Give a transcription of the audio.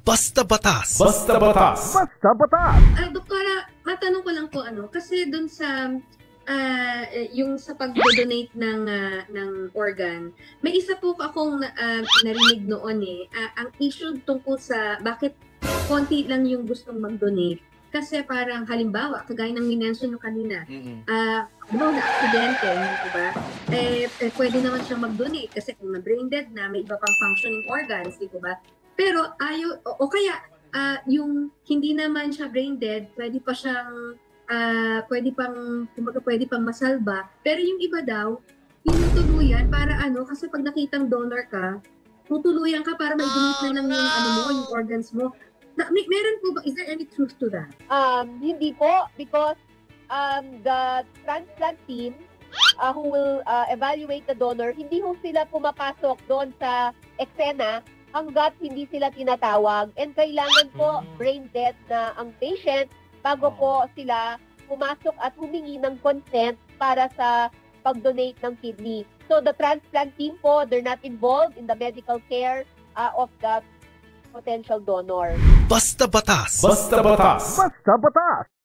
Basta Batas. Basta Batas. Basta Batas. Doktora, matanong ko lang po kasi dun sa yung sa pag-donate ng organ, may isa po akong narinig noon ang issue tungkol sa bakit konti lang yung gustong mag-donate. Kasi parang halimbawa, kagaya ng minention nyo kanina, na aksidente, di ba? Pwede naman siyang mag-donate kasi kung na-brain dead na, may iba pang functioning organs, di ba? Pero ayaw, o kaya yung hindi naman siya brain dead, pwede pa siyang, pwede pang masalba. Pero yung iba daw, tinutuluyan para kasi pag nakitang donor ka, tutuluyan ka para mag-donate na lang yung, yung organs mo. Meron po ba, is there any truth to that? Hindi po, because the transplant team who will evaluate the donor, hindi ho sila pumapasok doon sa eksena hanggat hindi sila tinatawag. And kailangan po brain dead na ang patient bago po sila pumasok at humingi ng consent para sa pag-donate ng kidney. So the transplant team po, they're not involved in the medical care of the potential donor. Basta Batas. Basta Batas. Basta Batas.